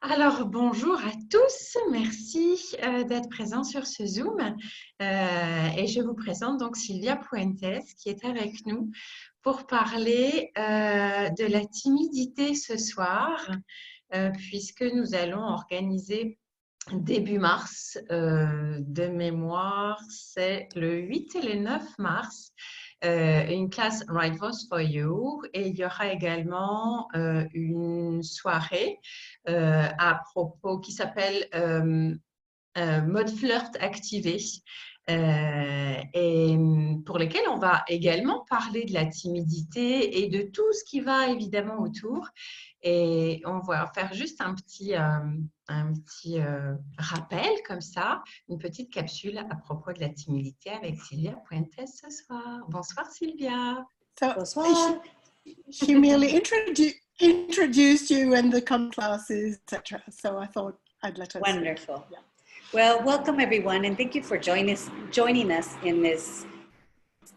Alors, bonjour à tous, merci d'être présents sur ce Zoom. Et je vous présente donc Sylvia Puentes qui est avec nous pour parler de la timidité ce soir, puisque nous allons organiser début mars, de mémoire, c'est le 8 et le 9 mars, une classe Right Voice for You, et il y aura également une soirée à propos qui s'appelle mode flirt activé, et pour lesquels on va également parler de la timidité et de tout ce qui va évidemment autour. Et on va faire juste un petit rappel comme ça, une petite capsule à propos de la timidité avec Sylvia Puentes ce soir. Bonsoir Sylvia. So Bonsoir. she merely introduced you and the classes, etc. So I thought I'd let her Wonderful. speak. Yeah. Well, welcome everyone, and thank you for joining us in this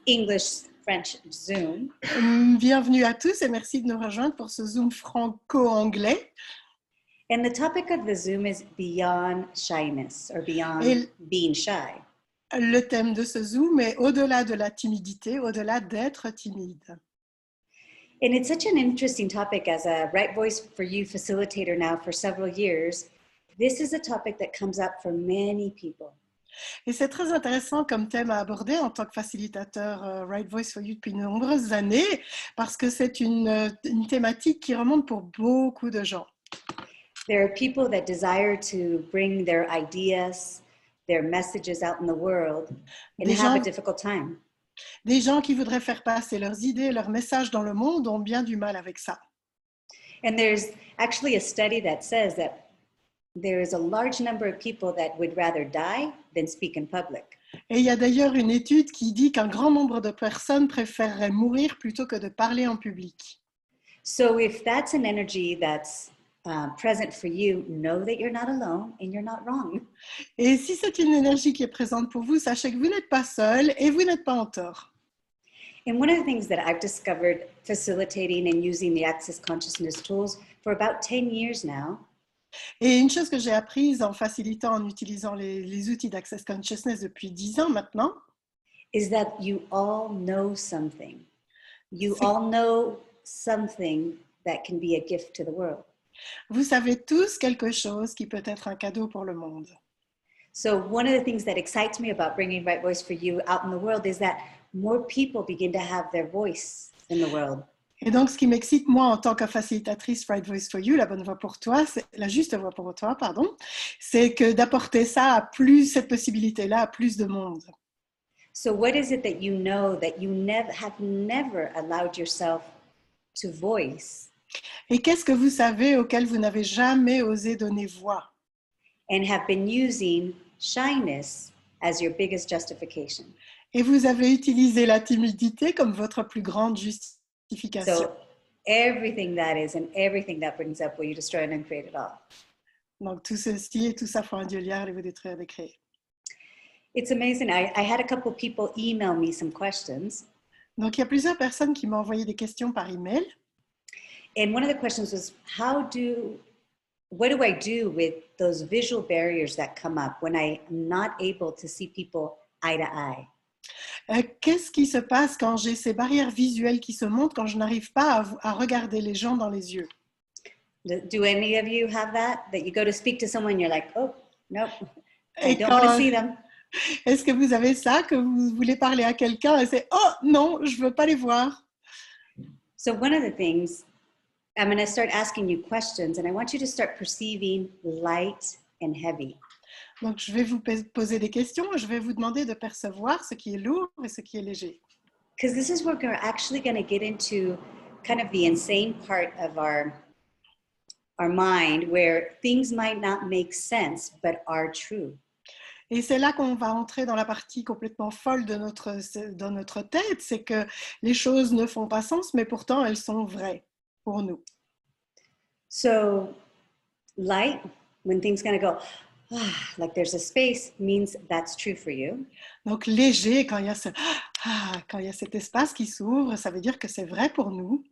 English-French Zoom. Bienvenue à tous et merci de nous rejoindre pour ce Zoom franco-anglais. And the topic of the Zoom is beyond shyness, or beyond being shy. Le thème de ce Zoom est au-delà de la timidité, au-delà d'être timide. And it's such an interesting topic. As a Right Voice for You facilitator now for several years, this is a topic that comes up for many people. Et c'est très intéressant comme thème à aborder en tant que facilitateur Right Voice for You depuis de nombreuses années, parce que c'est une thématique qui remonte pour beaucoup de gens. There are people that desire to bring their ideas, their messages out in the world, and have a difficult time. Des gens qui voudraient faire passer leurs idées, leurs messages dans le monde ont bien du mal avec ça. And there's actually a study that says that there is a large number of people that would rather die than speak in public. Et il y a d'ailleurs une étude qui dit qu'un grand nombre de personnes préféreraient mourir plutôt que de parler en public. So if that's an energy that's present for you, know that you're not alone and you're not wrong. Et si c'est une énergie qui est présente pour vous, sachez que vous n'êtes pas seul et vous n'êtes pas en tort. And one of the things that I've discovered facilitating and using the Access Consciousness tools for about 10 years now. Et une chose que j'ai apprise en facilitant, en utilisant les outils d'Access Consciousness depuis 10 ans maintenant, is that you all know something. You all know something that can be a gift to the world. Vous savez tous quelque chose qui peut être un cadeau pour le monde. So one of the things that excites me about bringing Right Voice for You out in the world is that more people begin to have their voice in the world. Et donc, ce qui m'excite, moi, en tant que facilitatrice Right Voice for You, la bonne voix pour toi, la juste voix pour toi, pardon, c'est que d'apporter ça à plus, cette possibilité-là, à plus de monde. So what is it that you know that you have never allowed yourself to voice? Et qu'est-ce que vous savez auquel vous n'avez jamais osé donner voix? And have been using shyness as your biggest justification. Et vous avez utilisé la timidité comme votre plus grande justification. So everything that is and everything that brings up, will you destroy and uncreate it all? Donc tout ceci et tout ça fera un Dieu liard et vous détruire des créés. It's amazing. I had a couple people email me some questions. Donc il y a plusieurs personnes qui m'ont envoyé des questions par email. And one of the questions was, what do I do with those visual barriers that come up when I'm not able to see people eye to eye? Qu'est-ce qui se passe quand j'ai ces barrières visuelles qui se montrent, quand je n'arrive pas à regarder les gens dans les yeux? Do any of you have that you go to speak to someone, you're like, oh, nope, I don't want to see them. Est-ce que vous avez ça, que vous voulez parler à quelqu'un et c'est « Oh non, je ne veux pas les voir ». So one of the things, I'm going to start asking you questions and I want you to start perceiving light and heavy. Donc, je vais vous poser des questions et je vais vous demander de percevoir ce qui est lourd et ce qui est léger. Because this is where we're actually going to get into kind of the insane part of our mind where things might not make sense but are true. Et c'est là qu'on va entrer dans la partie complètement folle dans notre tête, c'est que les choses ne font pas sens, mais pourtant elles sont vraies pour nous. So, light, when things kind of go, like there's a space, means that's true for you. Donc léger, quand il y a cet espace qui s'ouvre, ça veut dire que c'est vrai pour nous.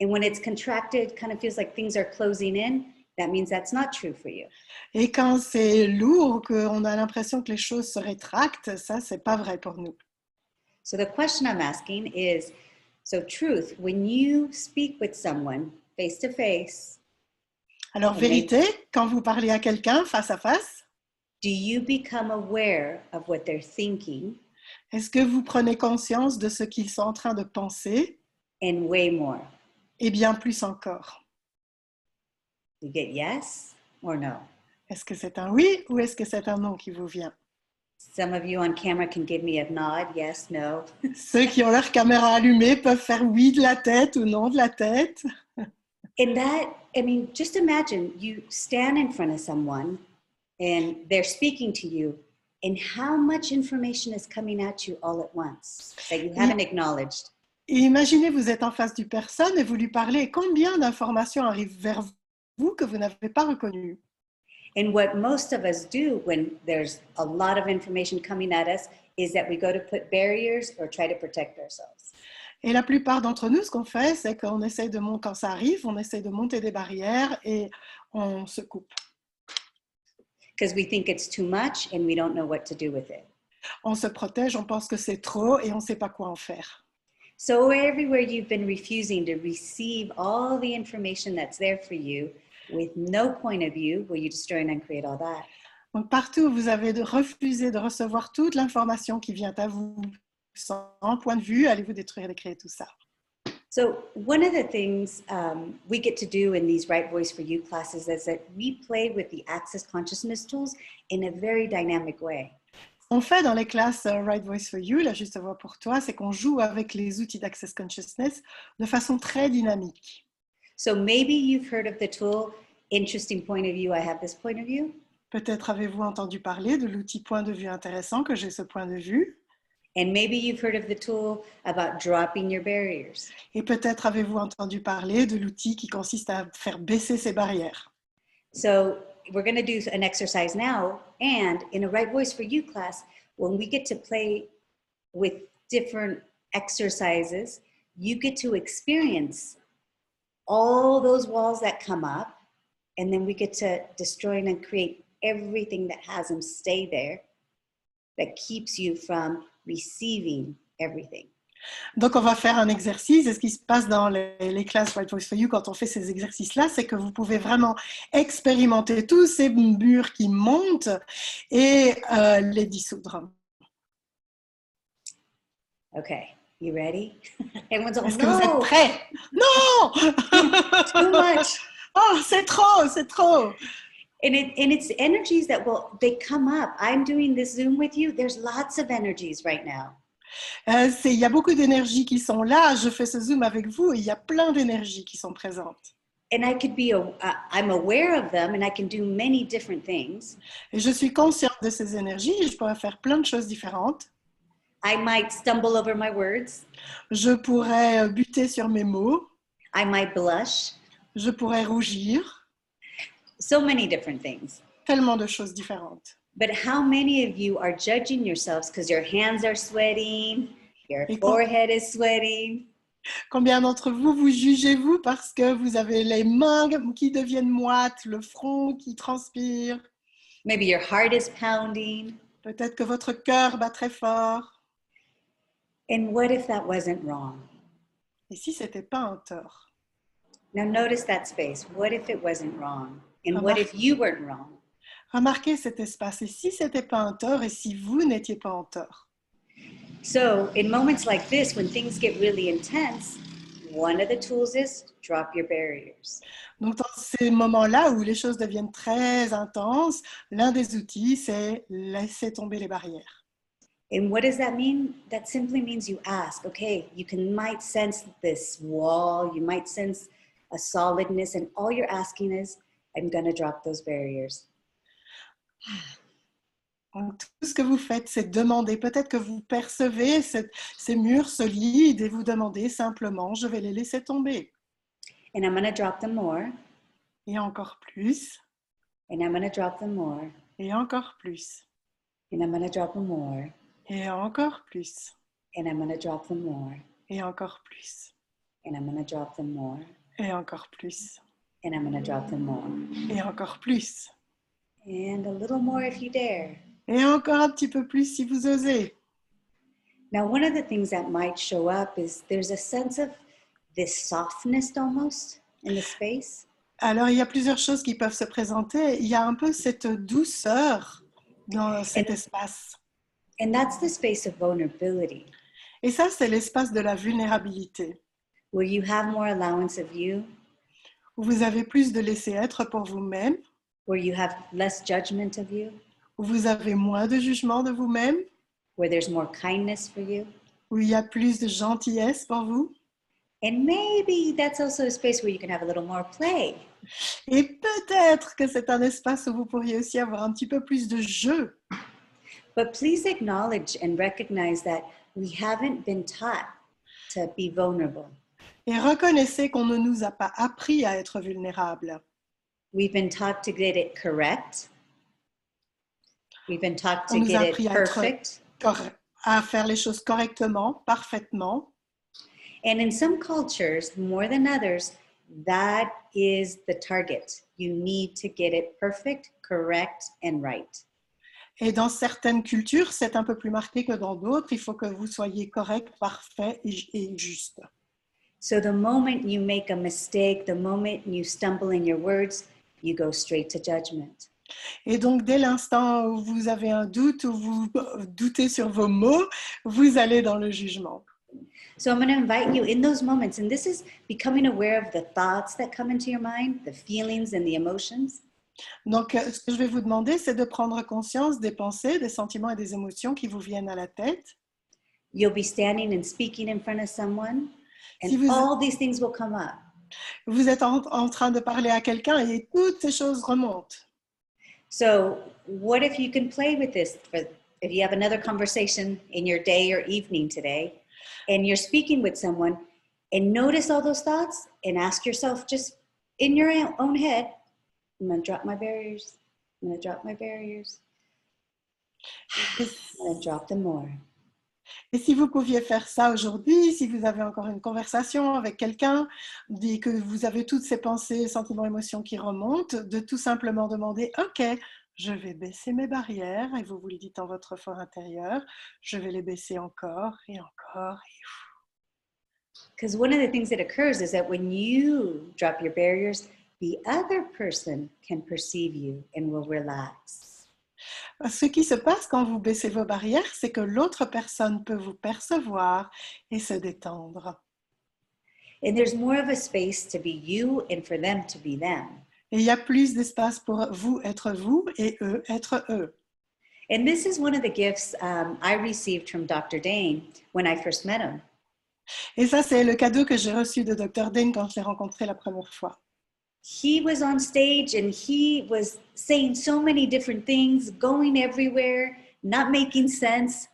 And when it's contracted, kind of feels like things are closing in, that means that's not true for you. Et quand c'est lourd, qu'on a l'impression que les choses se rétractent, ça, c'est pas vrai pour nous. So the question I'm asking is, so truth, when you speak with someone face to face, Alors, vérité, quand vous parlez à quelqu'un face à face, do you become aware of what they're thinking est-ce que vous prenez conscience de ce qu'ils sont en train de penser? and way more? Et bien plus encore. You get yes or no? Est-ce que c'est un oui ou est-ce que c'est un non qui vous vient? Some of you on camera can give me a nod, yes, no. Ceux qui ont leur caméra allumée peuvent faire oui de la tête ou non de la tête. And that, I mean, just imagine you stand in front of someone and they're speaking to you, and how much information is coming at you all at once that you haven't acknowledged. Et imaginez, vous êtes en face d'une personne et vous lui parlez, et combien d'informations arrivent vers vous que vous n'avez pas reconnues? And what most of us do when there's a lot of information coming at us is that we go to put barriers or try to protect ourselves. Et la plupart d'entre nous, ce qu'on fait, c'est qu'on essaye de monter, quand ça arrive, on essaye de monter des barrières et on se coupe. Because we think it's too much and we don't know what to do with it. On se protège, on pense que c'est trop et on ne sait pas quoi en faire. So everywhere you've been refusing to receive all the information that's there for you with no point of view, will you destroy and uncreate all that? Donc partout où vous avez refusé de recevoir toute l'information qui vient à vous sans point de vue, allez-vous détruire et créer tout ça. So one of the things we get to do in these Right Voice for You classes is that we play with the Access Consciousness tools in a very dynamic way. Ce qu'on fait dans les classes Right Voice for You, la juste voix pour toi, c'est qu'on joue avec les outils d'Access Consciousness de façon très dynamique. So maybe you've heard of the tool, interesting point of view, I have this point of view. Peut-être avez-vous entendu parler de l'outil point de vue intéressant que j'ai ce point de vue. And maybe you've heard of the tool about dropping your barriers. Et peut-être avez-vous entendu parler de l'outil qui consiste à faire baisser ces barrières. So we're going to do an exercise now, and in a Right Voice for You class, when we get to play with different exercises, you get to experience all those walls that come up, and then we get to destroy and create everything that has them stay there, that keeps you from receiving everything. Donc, on va faire un exercice. Et ce qui se passe dans les classes Right Voice for You, quand on fait ces exercices-là, c'est que vous pouvez vraiment expérimenter tous ces murs qui montent et les dissoudre. Okay, you ready? Everyone's all, Est-ce que vous êtes no, prêts? Non! too much. Oh, c'est trop, c'est trop. And it's energies that they come up. I'm doing this Zoom with you. There's lots of energies right now. Il y a beaucoup d'énergies qui sont là. Je fais ce Zoom avec vous et il y a plein d'énergies qui sont présentes. And I could be, I'm aware of them and I can do many different things. Et je suis consciente de ces énergies et je pourrais faire plein de choses différentes. I might stumble over my words. Je pourrais buter sur mes mots. I might blush. Je pourrais rougir. So many different things. Tellement de choses différentes. But how many of you are judging yourselves because your hands are sweating, your forehead is sweating? Combien d'entre vous vous jugez-vous parce que vous avez les mains qui deviennent moites, le front qui transpire? Maybe your heart is pounding. Peut-être que votre cœur bat très fort. And what if that wasn't wrong? Et si c'était pas un tort? Now notice that space. What if it wasn't wrong? And what if you weren't wrong? Remarquez cet espace. Et si c'était pas un tort et si vous n'étiez pas en tort? So in moments like this, when things get really intense, one of the tools is drop your barriers. Donc dans ces moments-là où les choses deviennent très intenses, l'un des outils, c'est laisser tomber les barrières. And what does that mean? That simply means you ask, okay, might sense this wall, you might sense a solidness, and all you're asking is, I'm going to drop those barriers. Donc, tout ce que vous faites, c'est demander. Peut-être que vous percevez ces murs solides et vous demandez simplement, je vais les laisser tomber. And I'm going to drop them more. Et encore plus. And I'm going to drop them more. Et encore plus. And I'm going to drop them more. Et encore plus. And I'm going to drop them more. Et encore plus. and I'm going to drop them more, Et encore plus. and I'm going to drop them more, Et encore plus. and a little more if you dare. Et encore un petit peu plus si vous osez. Now, one of the things that might show up is there's a sense of this softness almost in the space. Alors, il y a plusieurs choses qui peuvent se présenter. Il y a un peu cette douceur dans cet espace. And that's the space of vulnerability, Et ça, c'est l'espace de la vulnérabilité, where you have more allowance of you, où vous avez plus de laisser-être pour vous-même, where you have less judgment of you, où vous avez moins de jugement de vous-même, where there's more kindness for you. où il y a plus de gentillesse pour vous. And maybe that's also a space where you can have a little more play. Et peut-être que c'est un espace où vous pourriez aussi avoir un petit peu plus de jeu. But please acknowledge and recognize that we haven't been taught to be vulnerable. Et reconnaissez qu'on ne nous a pas appris à être vulnérables. We've been taught to get it correct. We've been taught On to nous get a it appris perfect. à faire les choses correctement, parfaitement. And in some cultures, more than others, that is the target. You need to get it perfect, correct, and right. Et dans certaines cultures, c'est un peu plus marqué que dans d'autres. Il faut que vous soyez correct, parfait et juste. So the moment you make a mistake, the moment you stumble in your words, you go straight to judgment. Et donc, dès l'instant où vous avez un doute, où vous doutez sur vos mots, vous allez dans le jugement. So I'm going to invite you in those moments, and this is becoming aware of the thoughts that come into your mind, the feelings and the emotions. Donc, ce que je vais vous demander, c'est de prendre conscience des pensées, des sentiments et des émotions qui vous viennent à la tête. You'll be standing and speaking in front of someone, and Si vous- all these things will come up. Vous êtes en train de parler à quelqu'un et toutes ces choses remontent. So what if you can play with this? If you have another conversation in your day or evening today, and you're speaking with someone, and notice all those thoughts, and ask yourself just in your own head, I'm going to drop my barriers. I'm going to drop my barriers. I'm going to drop them more. Et si vous pouviez faire ça aujourd'hui, si vous avez encore une conversation avec quelqu'un, dit que vous avez toutes ces pensées, sentiments, émotions qui remontent, de tout simplement demander « Ok, je vais baisser mes barrières » et vous vous le dites en votre fort intérieur, je vais les baisser encore et encore. Because one of the things that occurs is that when you drop your barriers, the other person can perceive you and will relax. Ce qui se passe quand vous baissez vos barrières, c'est que l'autre personne peut vous percevoir et se détendre. And there's more of a space to be you and for them to be them. Et il y a plus d'espace pour vous être vous et eux être eux. And this is one of the gifts I received from Dr. Dane when I first met him. Et ça, c'est le cadeau que j'ai reçu de Dr. Dane quand je l'ai rencontré la première fois. He was on stage and he was saying so many different things, going everywhere, not making sense.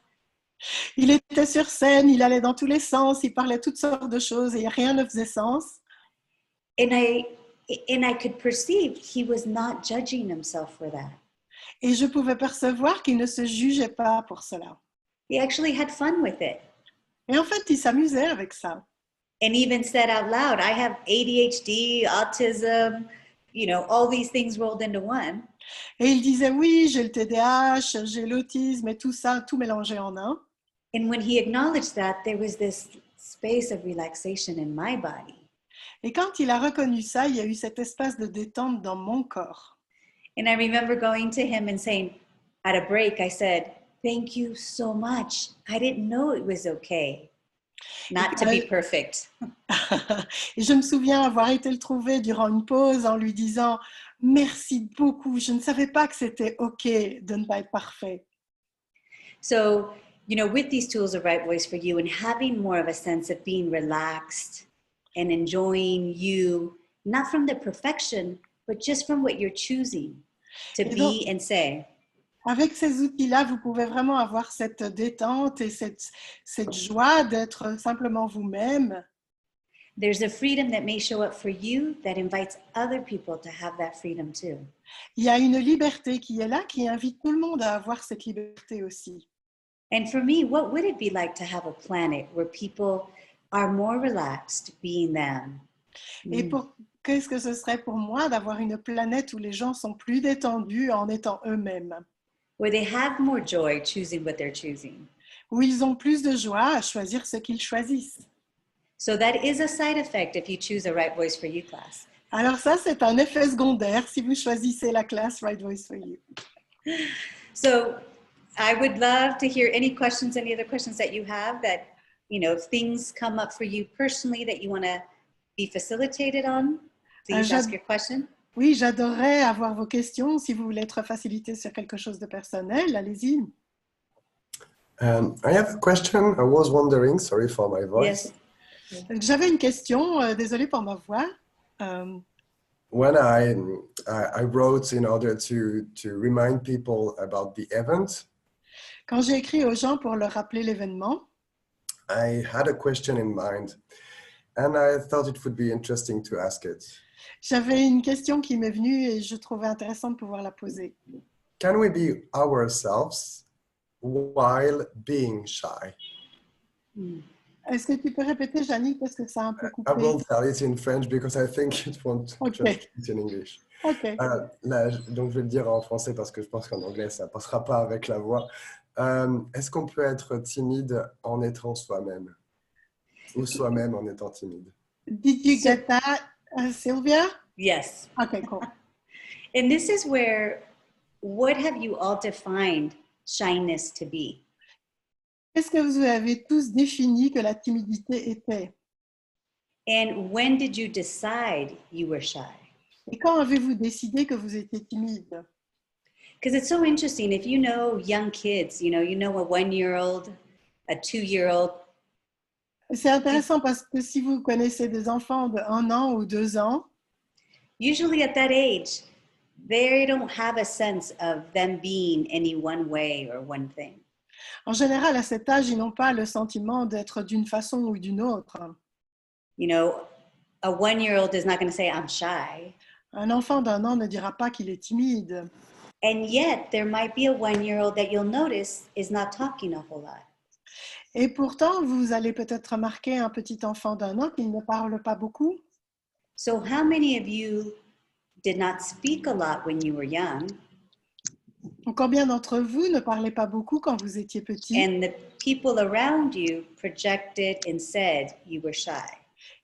Il était sur scène, il allait dans tous les sens, il parlait toutes sortes de choses et rien ne faisait sens. And I could perceive he was not judging himself for that. Et je pouvais percevoir qu'il ne se jugeait pas pour cela. He actually had fun with it. Et en fait, il s'amusait avec ça. And even said out loud, I have ADHD, autism, all these things rolled into one. Et il disait, oui, j'ai le TDAH, j'ai l'autisme et tout ça, tout mélangé en un. And when he acknowledged that, there was this space of relaxation in my body. Et quand il a reconnu ça, il y a eu cet espace de détente dans mon corps. And I remember going to him and saying, at a break, I said, thank you so much. I didn't know it was okay not to be perfect. Et je me souviens avoir été le trouver durant une pause en lui disant « Merci beaucoup, je ne savais pas que c'était OK de ne pas être parfait. » So, with these tools of Right Voice for You and having more of a sense of being relaxed and enjoying you, not from the perfection, but just from what you're choosing to be and say. Avec ces outils-là, vous pouvez vraiment avoir cette détente et cette joie d'être simplement vous-même. There's a freedom that may show up for you that invites other people to have that freedom too. Il y a une liberté qui est là, qui invite tout le monde à avoir cette liberté aussi. And for me, what would it be like to have a planet where people are more relaxed being them. Et qu'est-ce que ce serait pour moi d'avoir une planète où les gens sont plus détendus en étant eux-mêmes, Where they have more joy choosing what they're choosing. où ils ont plus de joie à choisir ce qu'ils choisissent. So that is a side effect if you choose a Right Voice for You class. Alors ça, c'est un effet secondaire si vous choisissez la classe Right Voice for You. So I would love to hear any questions, any other questions that you have that, you know, if things come up for you personally that you want to be facilitated on, please ask your question. Oui, j'adorerais avoir vos questions. Si vous voulez être facilité sur quelque chose de personnel, allez-y. I have a question. I was wondering, sorry for my voice. Yes. J'avais une question, désolée pour ma voix. When I wrote in order to remind people about the event, Quand j'ai écrit aux gens pour leur rappeler l'événement, I had a question in mind, and I thought it would be interesting to ask it. j'avais une question qui m'est venue et je trouvais intéressant de pouvoir la poser. Can we be ourselves while being shy? Est-ce que tu peux répéter, Janine, parce que ça a un peu coupé? I will tell it in French because I think it won't Okay. just fit in English. Okay. Là, donc je vais le dire en français parce que je pense qu'en anglais ça passera pas avec la voix. Est-ce qu'on peut être timide en étant soi-même ou soi-même en étant timide? Did you get that, Sylvia? Yes. Okay, cool. And this is where, what have you all defined shyness to be? Qu'est-ce que vous avez tous défini que la timidité était? And when did you decide you were shy? Et quand avez-vous décidé que vous étiez timide? Because it's so interesting. If you know young kids, you know a 1-year-old, a 2-year-old. C'est intéressant parce que si vous connaissez des enfants de 1 an ou 2 ans, Usually at that age, they don't have a sense of them being any one way or one thing. en général, à cet âge, ils n'ont pas le sentiment d'être d'une façon ou d'une autre. You know, a 1-year-old is not going to say, I'm shy. Un enfant d'1 an ne dira pas qu'il est timide. And yet, there might be a 1-year-old that you'll notice is not talking a whole lot. Et pourtant, vous allez peut-être remarquer un petit enfant d'1 an qui ne parle pas beaucoup. So how many of you did not speak a lot when you were young? Combien d'entre vous ne parlaient pas beaucoup quand vous étiez petit? And the people around you projected and said you were shy.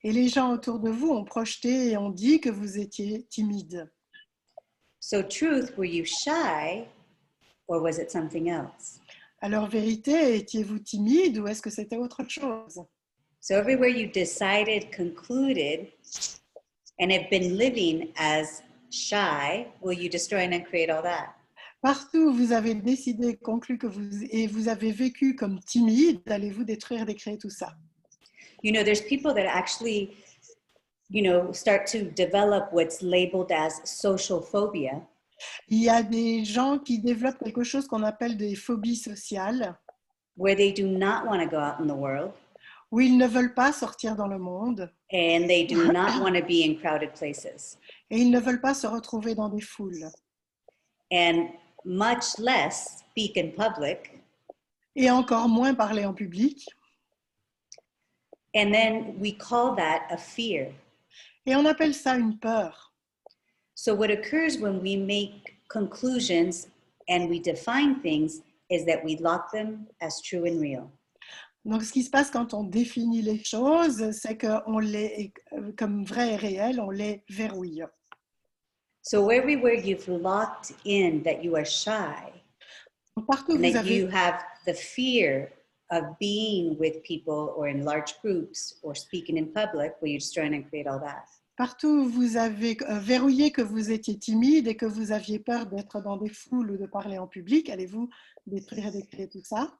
Et les gens autour de vous ont projeté et ont dit que vous étiez timide. So truth, were you shy or was it something else? Alors, vérité, étiez-vous timide ou est-ce que c'était autre chose? So everywhere you decided, concluded, and have been living as shy, will you destroy and create all that? Partout où vous avez décidé, conclu que vous avez vécu comme timide, allez-vous détruire, décréer tout ça? You know, there's people that actually, you know, start to develop what's labeled as social phobia. Il y a des gens qui développent quelque chose qu'on appelle des phobies sociales, Where they do not want to go out in the world, où ils ne veulent pas sortir dans le monde and they do not want to be in crowded places, et ils ne veulent pas se retrouver dans des foules. and much less speak in public. Et encore moins parler en public. And then we call that a fear. Et on appelle ça une peur. So what occurs when we make conclusions and we define things is that we lock them as true and real. Donc, ce qui se passe quand on définit les choses, c'est qu'on les, comme vraies et réelles, on les verrouille. So everywhere you've locked in that you are shy, Donc, partout and vous that avez, you have the fear of being with people or in large groups or speaking in public, well, you're just trying to create all that. partout où vous avez verrouillé que vous étiez timide et que vous aviez peur d'être dans des foules ou de parler en public, allez-vous détruire et décréer tout ça?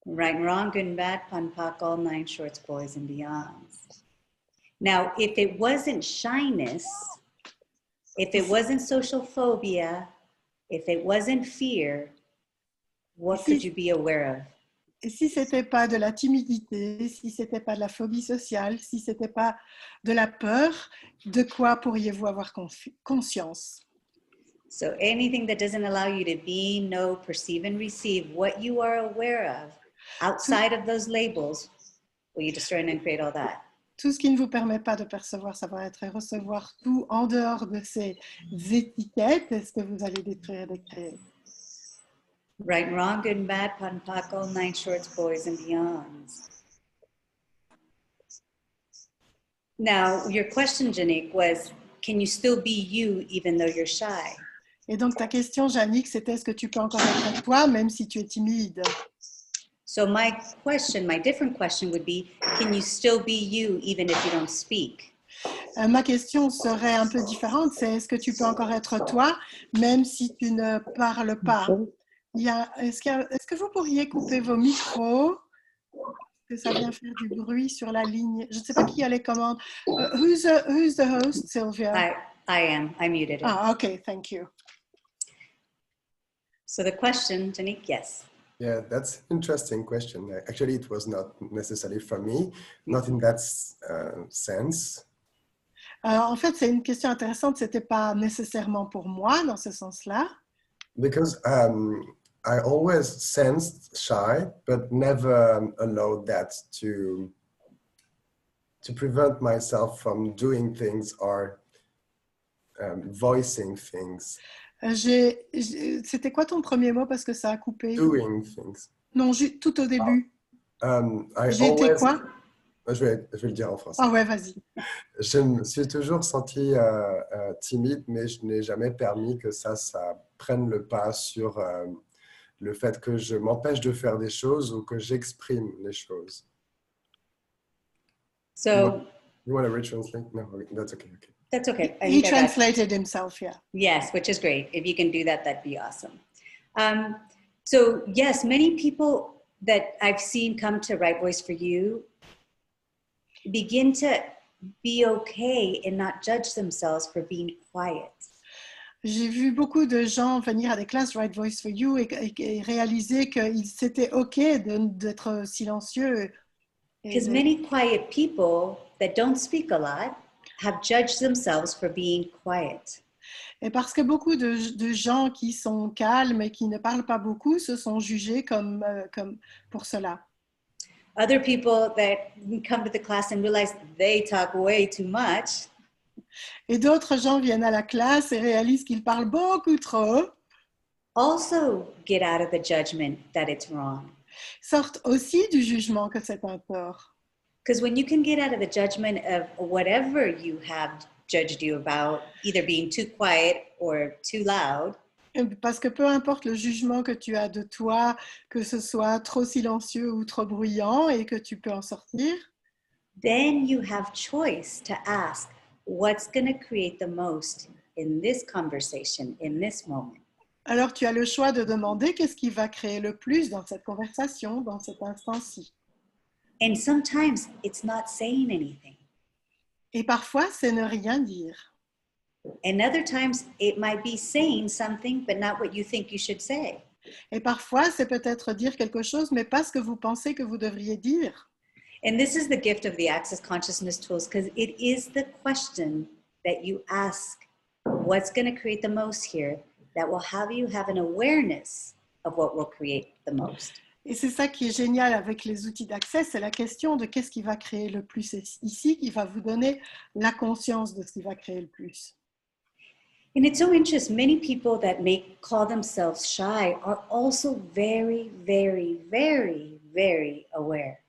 Right and wrong, good and bad, pun, pock, all 9 shorts, boys and beyonds. Now, if it wasn't shyness, if it wasn't social phobia, if it wasn't fear, what could you be aware of? Et si ce n'était pas de la timidité, si ce n'était pas de la phobie sociale, si ce n'était pas de la peur, de quoi pourriez-vous avoir conscience? So anything that doesn't allow you to be, know, perceive, and receive what you are aware of outside of those labels. Will you discern and create all that? Tout ce qui ne vous permet pas de percevoir, savoir être et recevoir tout en dehors de ces étiquettes, est-ce que vous allez détruire et créer? Right and wrong, good and bad, pot and pockle, nine shorts, boys and beyonds. Now, your question, Janique, was, can you still be you even though you're shy? Et donc ta question, Jannick, c'était est-ce que tu peux encore être toi même si tu es timide? So my different question would be, can you still be you even if you don't speak? Ma question serait un peu différente, c'est est-ce que tu peux encore être toi même si tu ne parles pas? Est-ce que vous pourriez couper vos micros? Que ça vient faire du bruit sur la ligne. Je ne sais pas qui a les commandes. Who's the host, Sylvia? I am. I muted it. Ah, okay, thank you. So the question, Janique, yes. Yeah, that's an interesting question. Actually, it was not necessarily for me, not in that sense. En fait, c'est une question intéressante. C'était pas nécessairement pour moi dans ce sens-là. Because I always sensed shy, but never allowed that to prevent myself from doing things or voicing things. C'était quoi ton premier mot parce que ça a coupé? Doing things. Non, tout au début. J'étais quoi? Je vais le dire en français. Ah ouais, vas-y. Je me suis toujours senti timide, mais je n'ai jamais permis que ça prenne le pas sur le fait que je m'empêche de faire des choses ou que j'exprime les choses. So you want to retranslate? No, that's okay. That's okay. He translated himself, yeah. Yes, which is great. If you can do that, that'd be awesome. So yes, many people that I've seen come to Right Voice for You begin to be okay and not judge themselves for being quiet. J'ai vu beaucoup de gens venir à des classes Right Voice for You et réaliser que c'était OK d'être silencieux. Because many quiet people that don't speak a lot have judged themselves for being quiet. Et parce que beaucoup de gens qui sont calmes et qui ne parlent pas beaucoup se sont jugés comme pour cela. Other people that come to the class and realize they talk way too much. Et d'autres gens viennent à la classe et réalisent qu'ils parlent beaucoup trop. Also get out of the judgment that it's wrong. Sortent aussi du jugement que c'est un tort. Because when you can get out of the judgment of whatever you have judged you about, either being too quiet or too loud. Parce que peu importe le jugement que tu as de toi, que ce soit trop silencieux ou trop bruyant et que tu peux en sortir. Then you have choice to ask what's going to create the most in this conversation, in this moment. Alors tu as le choix de demander qu'est-ce qui va créer le plus dans cette conversation, dans cet instant-ci. And sometimes it's not saying anything. Et parfois, c'est ne rien dire. And other times it might be saying something, but not what you think you should say. Et parfois, c'est peut-être dire quelque chose, mais pas ce que vous pensez que vous devriez dire. And this is the gift of the Access Consciousness tools, because it is the question that you ask, what's going to create the most here, that will have you have an awareness of what will create the most. Et c'est ça qui est génial avec les outils d'accès, c'est la question de qu'est-ce qui va créer le plus ici, qui va vous donner la conscience de ce qui va créer le plus. And it's so interesting, many people that call themselves shy are also very, very, very, very aware.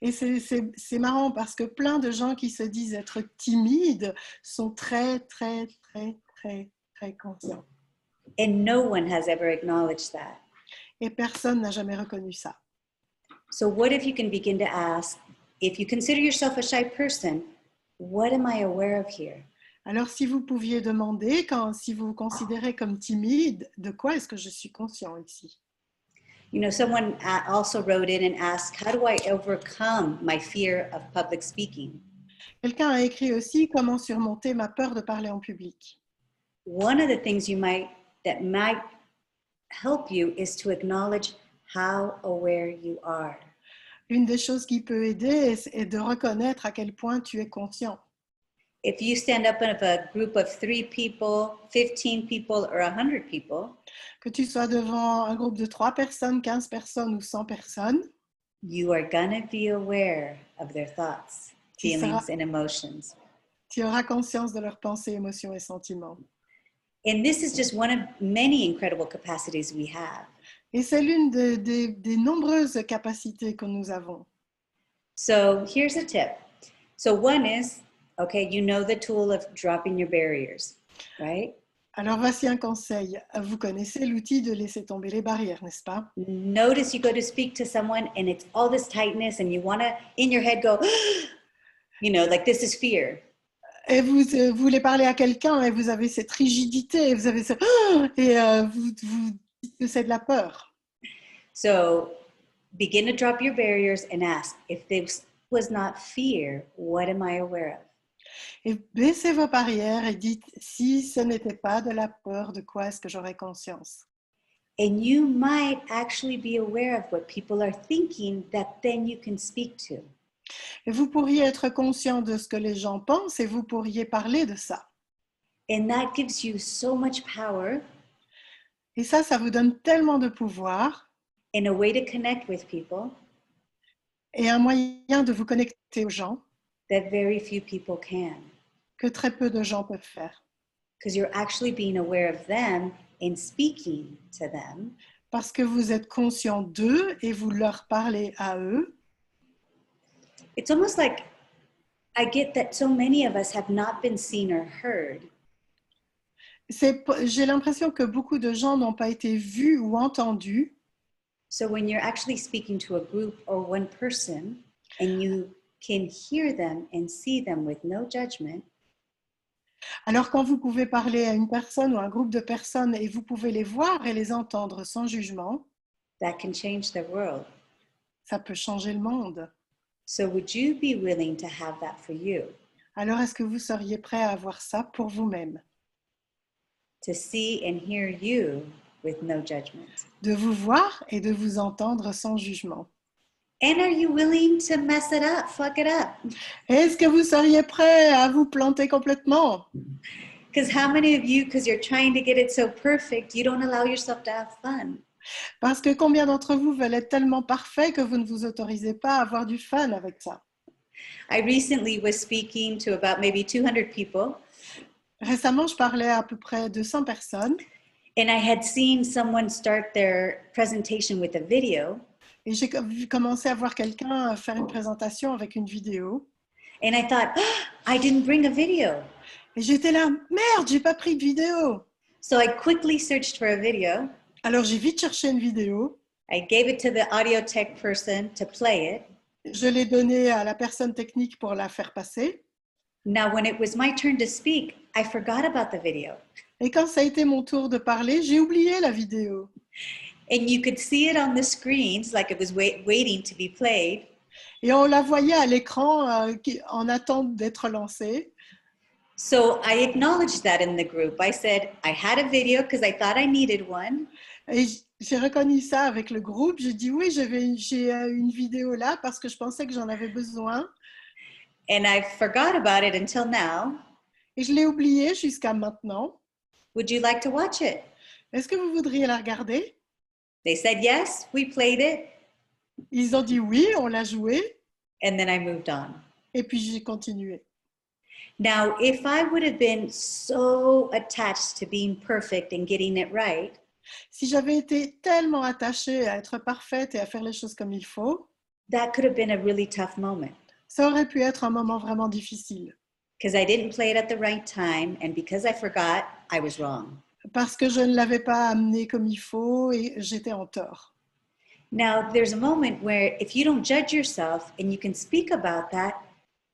Et c'est marrant parce que plein de gens qui se disent être timides sont très, très, très, très, très conscients. And no one has ever acknowledged that. Et personne n'a jamais reconnu ça. So what if you can begin to ask, if you consider yourself a shy person, what am I aware of here? Alors si vous pouviez demander, si vous vous considérez comme timide, de quoi est-ce que je suis conscient ici? You know, someone also wrote in and asked, how do I overcome my fear of public speaking? Quelqu'un a écrit aussi comment surmonter ma peur de parler en public. One of the things that might help you is to acknowledge how aware you are. Une des choses qui peut aider est de reconnaître à quel point tu es conscient. If you stand up in a group of 3 people, 15 people, or 100 people, que tu sois devant un groupe de 3 personnes, 15 personnes ou 100 personnes, you are gonna be aware of their thoughts, Tu feelings, and emotions. Tu auras conscience de leurs pensées, émotions et sentiments. And this is just one of many incredible capacities we have. Et c'est l'une des nombreuses capacités que nous avons. So here's a tip. So one is, okay, you know the tool of dropping your barriers, right? Alors voici un conseil. Vous connaissez l'outil de laisser tomber les barrières, n'est-ce pas? Notice you go to speak to someone and it's all this tightness and you want to, in your head, go, you know, like this is fear. Et vous voulez parler à quelqu'un et vous avez cette rigidité, et vous avez vous dites que c'est de la peur. So begin to drop your barriers and ask, if this was not fear, what am I aware of? Et baissez vos barrières et dites, si ce n'était pas de la peur, de quoi est-ce que j'aurais conscience? And you might actually be aware of what people are thinking that then you can speak to. Et vous pourriez être conscient de ce que les gens pensent et vous pourriez parler de ça. And that gives you so much power Et ça vous donne tellement de pouvoir and a way to connect with people et un moyen de vous connecter aux gens that very few people can. que très peu de gens peuvent faire. Because you're actually being aware of them and speaking to them. Parce que vous êtes conscient d'eux et vous leur parlez à eux. It's almost like I get that so many of us have not been seen or heard. J'ai l'impression que beaucoup de gens n'ont pas été vus ou entendus. So when you're actually speaking to a group or one person and you can hear them and see them with no judgment. Alors quand vous pouvez parler à une personne ou un groupe de personnes et vous pouvez les voir et les entendre sans jugement, That can change the world. ça peut changer le monde. So would you be willing to have that for you? Alors est-ce que vous seriez prêt à avoir ça pour vous-même? To see and hear you with no judgment. De vous voir et de vous entendre sans jugement. And are you willing to mess it up, fuck it up? Est-ce que vous seriez prêt à vous planter complètement? Because how many of you, because you're trying to get it so perfect, you don't allow yourself to have fun? Parce que combien d'entre vous veulent être tellement parfaits que vous ne vous autorisez pas à avoir du fun avec ça? I recently was speaking to about maybe 200 people. Récemment, je parlais à peu près 200 personnes. And I had seen someone start their presentation with a video. Et j'ai commencé à voir quelqu'un faire une présentation avec une vidéo. And I thought, oh, I didn't bring a video. Et j'étais là, merde, j'ai pas pris de vidéo. So I quickly searched for a video. Alors j'ai vite cherché une vidéo. I gave it to the audio tech person to play it. Je l'ai donnée à la personne technique pour la faire passer. Now, when it was my turn to speak, I forgot about the video. Et quand ça a été mon tour de parler, j'ai oublié la vidéo. And you could see it on the screens, like it was waiting to be played. Et on la voyait à l'écran en attente d'être lancée. So I acknowledged that in the group. I said, I had a video because I thought I needed one. Et j'ai reconnu ça avec le groupe. J'ai dit oui, j'ai une vidéo là parce que je pensais que j'en avais besoin. And I forgot about it until now. Et je l'ai oublié jusqu'à maintenant. Would you like to watch it? Est-ce que vous voudriez la regarder? They said yes, we played it. Ils ont dit oui, on l'a joué. And then I moved on. Et puis j'ai continué. Now, if I would have been so attached to being perfect and getting it right, si j'avais été tellement attachée à être parfaite et à faire les choses comme il faut, that could have been a really tough moment. Ça aurait pu être un moment vraiment difficile. Because I didn't play it at the right time, and because I forgot, I was wrong. Parce que je ne l'avais pas amené comme il faut et j'étais en tort. Now, there's a moment where if you don't judge yourself and you can speak about that,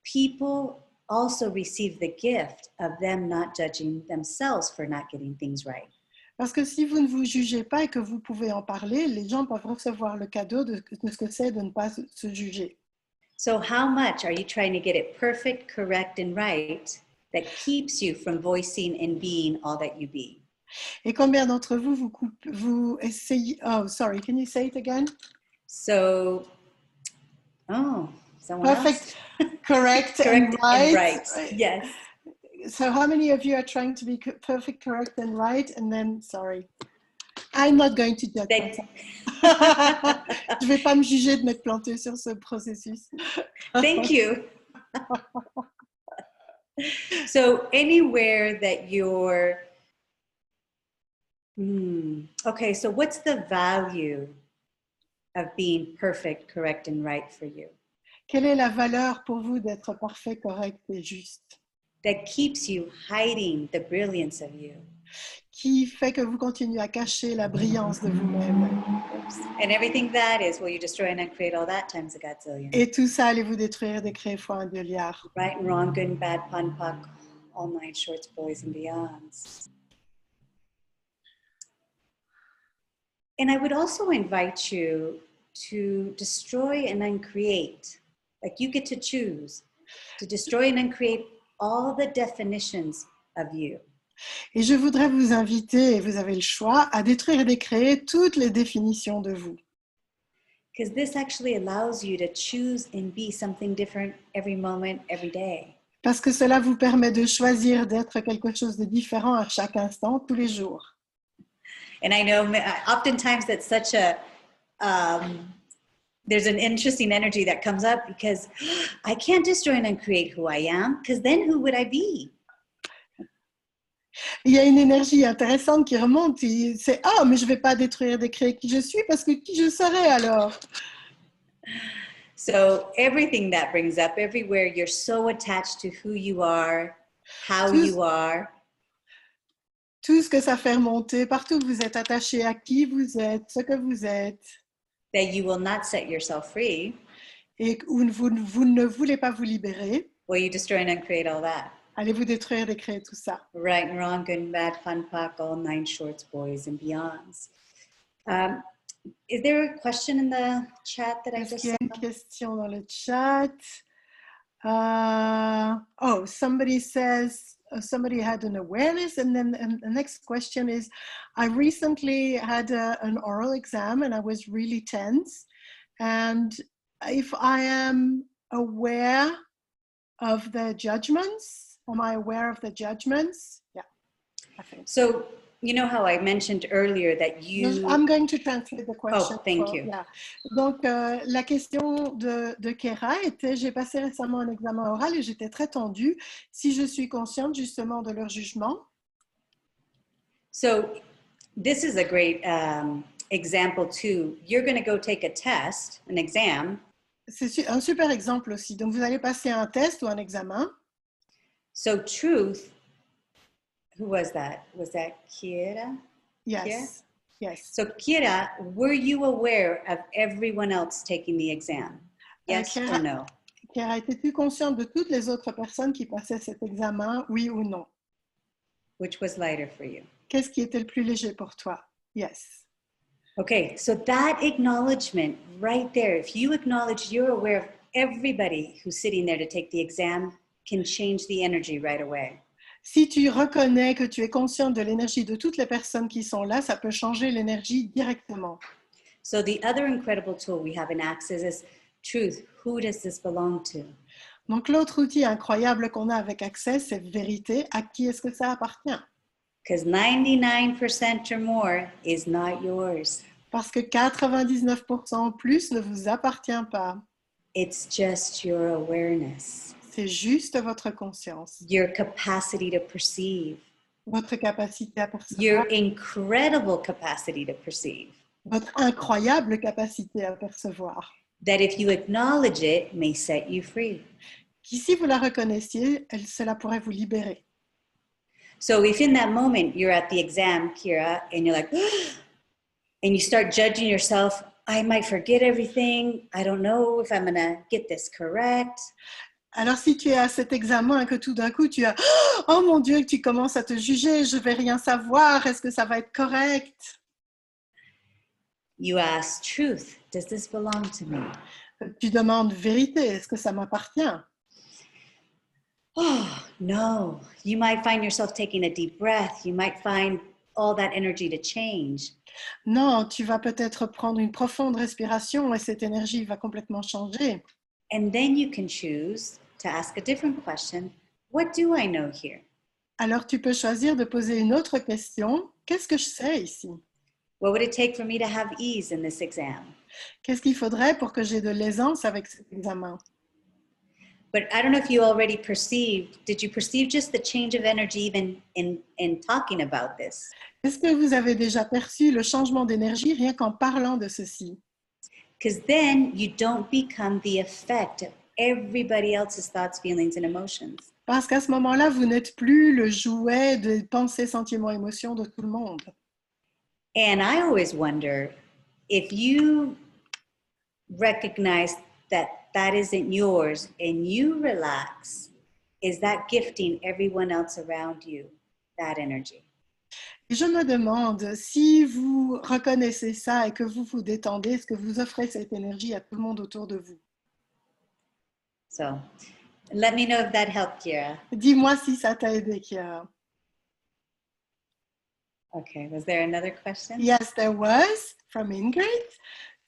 people also receive the gift of them not judging themselves for not getting things right. Parce que si vous ne vous jugez pas et que vous pouvez en parler, les gens peuvent recevoir le cadeau de ce que c'est de ne pas se juger. So how much are you trying to get it perfect, correct, and right that keeps you from voicing and being all that you be? Et combien d'entre vous, vous essayez... Oh, sorry, can you say it again? So, someone Perfect, else? correct, Correct and right. and right, yes. So how many of you are trying to be perfect, correct, and right? And then, sorry. I'm not going to judge Thank- myself. Je vais pas me juger de m'être plantée sur ce processus. Thank you. So anywhere that you're, okay, so what's the value of being perfect, correct, and right for you? Quelle est la valeur pour vous d'être parfait, correct et juste? That keeps you hiding the brilliance of you. Qui fait que vous continuez à cacher la brillance de vous-même. And everything that is, will you destroy and uncreate all that times a gazillion? Et tout ça, allez-vous détruire, décréer fois un milliard. Right and wrong, good and bad, pun, puck, all nine shorts, boys and beyonds. And I would also invite you to destroy and uncreate. Like you get to choose to destroy and uncreate all the definitions of you. Et je voudrais vous inviter, et vous avez le choix, à détruire et décréer toutes les définitions de vous. Because this actually allows you to choose and be something different every moment, every day. Parce que cela vous permet de choisir d'être quelque chose de différent à chaque instant, tous les jours. And I know oftentimes that's such a, there's an interesting energy that comes up because I can't destroy and uncreate who I am, because then who would I be? Il y a une énergie intéressante qui remonte, c'est « Ah, mais je ne vais pas détruire, décréer qui je suis, parce que qui je serai alors ?» So everything that brings up, everywhere you're so attached to who you are, how you are. Tout ce que ça fait remonter, partout où vous êtes attaché à qui vous êtes, ce que vous êtes. That you will not set yourself free. Et où vous ne voulez pas vous libérer. Will you destroy and uncreate all that? Allez-vous détruire, décréer tout ça. Right and wrong, good and bad, fun, puck, all nine shorts, boys and beyonds. Is there a question in the chat that I just Est-ce qu'il y a saw? une question dans le chat? Somebody says, somebody had an awareness, and then the next question is, I recently had an oral exam and I was really tense. And if I am aware of the judgments, am I aware of the judgments? Yeah. So, you know how I mentioned earlier that you... I'm going to translate the question. Oh, thank you. Yeah. Donc, la question de Kera était, j'ai passé récemment un examen oral et j'étais très tendue. Si je suis consciente justement de leur jugement. So, this is a great example too. You're going to go take a test, an exam. C'est un super exemple aussi. Donc, vous allez passer un test ou un examen. So, truth, who was that? Was that Kiera? Yes. Kiera? Yes. So, Kiera, were you aware of everyone else taking the exam? Yes Kiera, or no? Kiera, étais-tu consciente de toutes les autres personnes qui passaient cet examen, oui ou non? Which was lighter for you? Qu'est-ce qui était le plus léger pour toi? Yes. Okay, so that acknowledgement right there, if you acknowledge you're aware of everybody who's sitting there to take the exam, can change the energy right away. Si tu reconnais que tu es consciente de l'énergie de toutes les personnes qui sont là, ça peut changer l'énergie directement. So the other incredible tool we have in Access is truth. Who does this belong to? Donc l'autre outil incroyable qu'on a avec Access, c'est vérité. À qui est-ce que ça appartient? Because 99% or more is not yours. Parce que 99% en plus ne vous appartient pas. It's just your awareness. C'est juste votre conscience. Your capacity to perceive. Votre capacité à percevoir. Your incredible capacity to perceive. Votre incroyable capacité à percevoir. That if you acknowledge it, may set you free. Qui, si vous la reconnaissiez, cela pourrait vous libérer. So if in that moment you're at the exam, Kira, and you're like, and you start judging yourself, I might forget everything. I don't know if I'm going to get this correct. Alors, si tu es à cet examen et que tout d'un coup, tu as « Oh mon Dieu !» que tu commences à te juger, je ne vais rien savoir, est-ce que ça va être correct? You ask truth, does this belong to me? Tu demandes vérité, est-ce que ça m'appartient? Oh, no. You might find yourself taking a deep breath. You might find all that energy to change. Non, tu vas peut-être prendre une profonde respiration et cette énergie va complètement changer. And then you can choose to ask a different question. What do I know here? Alors, tu peux choisir de poser une autre question. Qu'est-ce que je sais ici? What would it take for me to have ease in this exam? Qu'est-ce qu'il faudrait pour que j'ai de l'aisance avec cet examen? But I don't know if you already perceived, did you perceive just the change of energy even in talking about this? Est-ce que vous avez déjà perçu le changement d'énergie rien qu'en parlant de ceci? Because then you don't become the effect of everybody else's thoughts, feelings, and emotions. Parce qu'à ce moment-là, vous n'êtes plus le jouet des pensées, sentiments, émotions de tout le monde. And I always wonder if you recognize that that isn't yours and you relax, is that gifting everyone else around you that energy? Et je me demande, si vous reconnaissez ça et que vous vous détendez, est-ce que vous offrez cette énergie à tout le monde autour de vous? So let me know if that helped, Kira. Dis-moi si ça t'a aidé, Kiara. Okay, was there another question? Yes, there was, from Ingrid.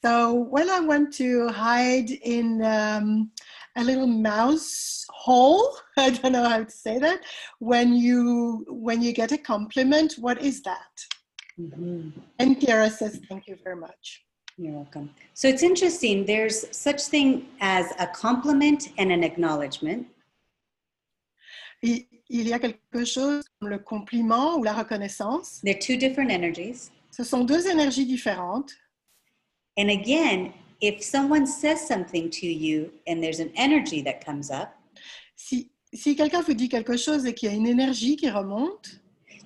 So when I want to hide in a little mouse hole, I don't know how to say that, when you get a compliment, what is that? Mm-hmm. And Kiara says, thank you very much. You're welcome. So it's interesting, there's such thing as a compliment and an acknowledgement. Il y a quelque chose comme le compliment ou la reconnaissance. They're two different energies. Ce sont deux énergies différentes. And again, if someone says something to you and there's an energy that comes up, Si quelqu'un vous dit quelque chose et qu'il y a une énergie qui remonte,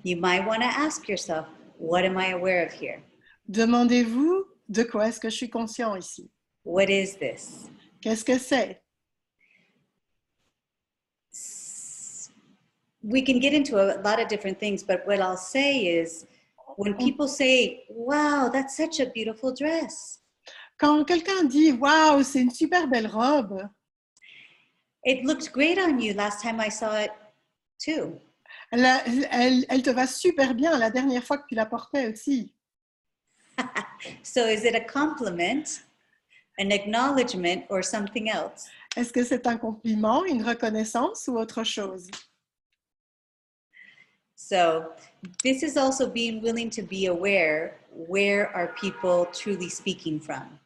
you might want to ask yourself, what am I aware of here? demandez-vous de quoi est-ce que je suis conscient ici? What is this? Qu'est-ce que c'est? We can get into a lot of different things, but what I'll say is when people say, wow, that's such a beautiful dress. Quand quelqu'un dit « Waouh, c'est une super belle robe », It looked great on you last time I saw it too. elle te va super bien la dernière fois que tu la portais aussi. So is it a compliment, an acknowledgement, or something else? Est-ce que c'est un compliment, une reconnaissance ou autre chose? So this is also being willing to be aware, where are people truly speaking from?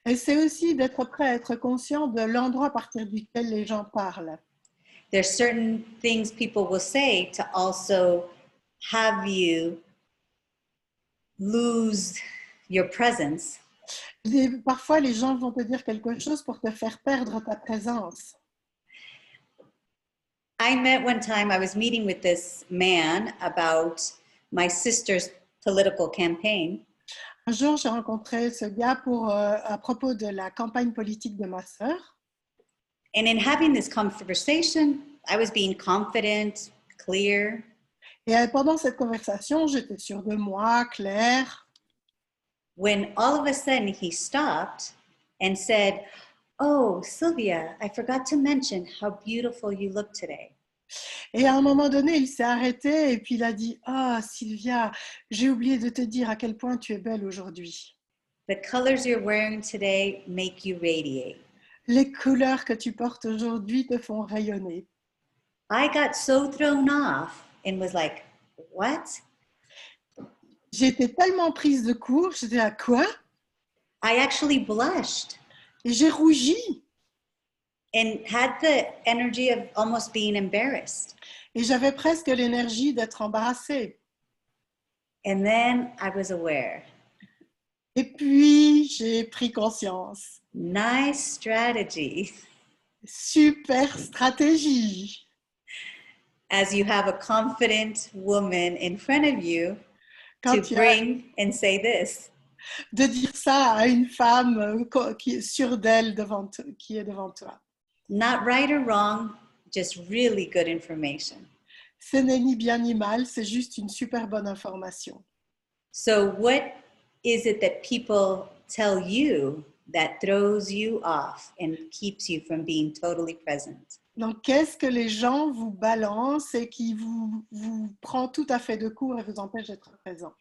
Et c'est aussi d'être prêt à être conscient de l'endroit à partir duquel les gens parlent. There's certain things people will say to also have you lose your presence. Parfois, les gens vont te dire quelque chose pour te faire perdre ta présence. I met one time, I was meeting with this man about my sister's political campaign. Un jour, j'ai rencontré ce gars à propos de la campagne politique de ma sœur. And in having this conversation, I was being confident, clear. Et pendant cette conversation, j'étais sûre de moi, claire. When all of a sudden he stopped and said, oh, Sylvia, I forgot to mention how beautiful you look today. Et à un moment donné, il s'est arrêté et puis il a dit « Ah, Sylvia, j'ai oublié de te dire à quel point tu es belle aujourd'hui. The colors you're wearing today make you radiate. Les couleurs que tu portes aujourd'hui te font rayonner. » I got so thrown off and was like, what? J'étais tellement prise de court, j'étais à quoi? I actually blushed Et j'ai rougi. and had the energy of almost being embarrassed. Et j'avais presque l'énergie d'être embarrassée. And then I was aware. Et puis, j'ai pris conscience. Nice strategy. Super stratégie. As you have a confident woman in front of you Quand to bring and say this. De dire ça à une femme qui est sûre d'elle qui est devant toi. Not right or wrong, just really good information. Ce n'est ni bien ni mal, c'est juste une super bonne information. So what is it that people tell you that throws you off and keeps you from being totally present? Donc, qu'est-ce que les gens vous balancent et qui vous prend tout à fait de court et vous empêche d'être présent?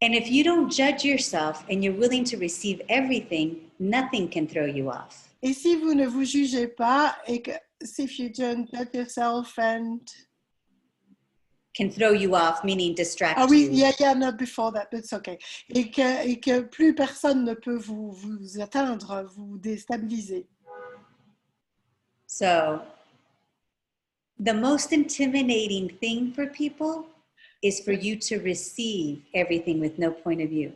And if you don't judge yourself and you're willing to receive everything, nothing can throw you off. Et si vous ne vous jugez pas et que if you don't judge yourself and can throw you off, meaning distract Ah oui, you. yeah, not before that, but it's okay. Et que plus personne ne peut vous atteindre, vous déstabiliser. So the most intimidating thing for people is for you to receive everything with no point of view.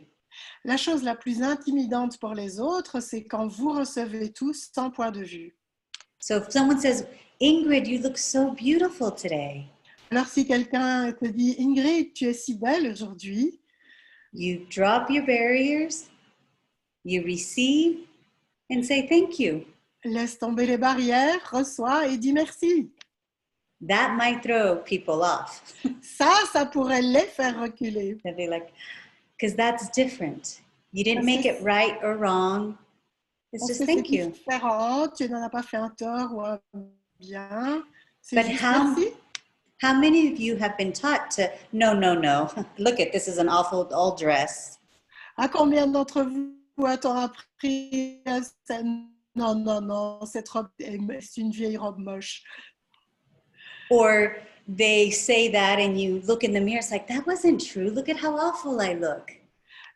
La chose la plus intimidante pour les autres, c'est quand vous recevez tout sans point de vue. So if someone says, Ingrid, you look so beautiful today, Alors si quelqu'un te dit « Ingrid, tu es si belle aujourd'hui », you drop your barriers, you receive, and say thank you. laisse tomber les barrières, reçois et dis merci. That might throw people off. Ça pourrait les faire reculer. They'll be like, because that's different. You didn't Parce make que it right or wrong. It's Parce just que c'est thank you. différent, tu n'en as pas fait un tort ou un bien. C'est But juste merci. how many of you have been taught to, no, look at, this is an awful old dress. À combien d'entre vous a-t-on appris non, cette robe, c'est une vieille robe moche. Or they say that and you look in the mirror, it's like, that wasn't true. Look at how awful I look.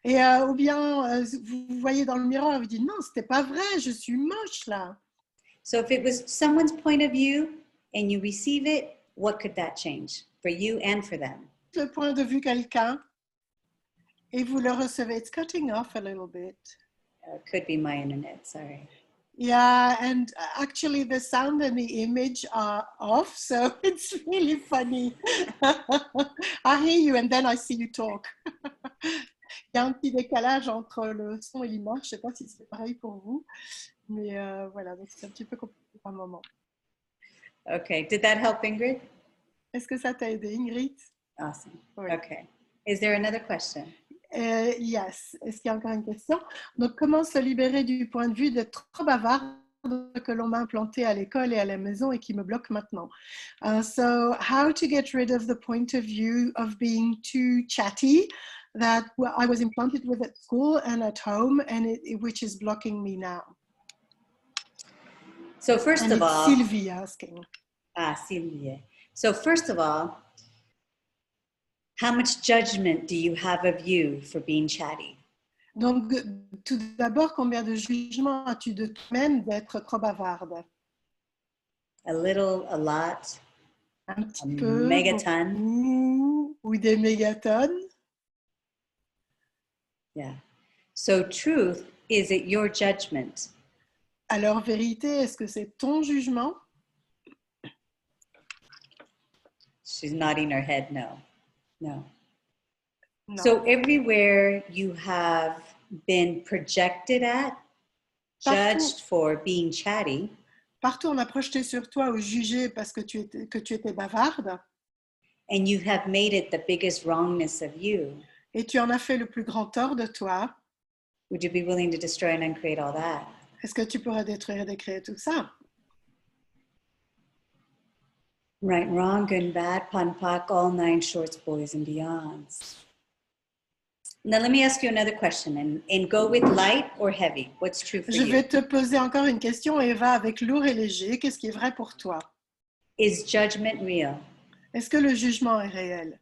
Et ou bien vous voyez dans le miroir et vous dites non, c'était pas vrai, je suis moche là. So if it was someone's point of view and you receive it, what could that change for you and for them? Le point de vue quelqu'un et vous le recevez. It's cutting off a little bit. It could be my internet, sorry. Yeah, and actually the sound and the image are off, so it's really funny. I hear you and then I see you talk. Il y a un petit décalage entre le son et l'image. Je ne sais pas si c'est pareil pour vous, mais voilà, donc c'est un petit peu compliqué par moment. Okay, did that help, Ingrid? Est-ce que ça t'a aidé, Ingrid? Awesome. Oui. Okay. Is there another question? Yes. Est-ce qu'il y a encore une question? Donc, comment se libérer du point de vue d'être trop bavarde que l'on m'a implanté à l'école et à la maison et qui me bloque maintenant? So, how to get rid of the point of view of being too chatty that I was implanted with at school and at home, and which is blocking me now? So first And of it's all, Sylvie asking. Sylvia. So first of all, how much judgment do you have of you for being chatty? Donc, tout d'abord, combien de jugements as-tu de toi-même d'être trop bavarde? A little, a lot, Un petit a peu, megaton? beaucoup, ou des mégatonnes? Yeah. So truth, is it your judgment? Alors, vérité, est-ce que c'est ton jugement? She's nodding her head, no. No. Non. So everywhere you have been projected at, judged for being chatty, Partout, on a projeté sur toi ou jugé parce que tu étais bavarde and you have made it the biggest wrongness of you, et tu en as fait le plus grand tort de toi. would you be willing to destroy and uncreate all that? Est-ce que tu pourrais détruire et décréer tout ça? Right, wrong, good and bad, pun pak, all nine shorts, boys and beyonds. Now let me ask you another question and go with light or heavy. What's true for Je you? vais te poser encore une question, Eva, avec lourd et léger. Qu'est-ce qui est vrai pour toi? Is judgment real? Est-ce que le jugement est réel?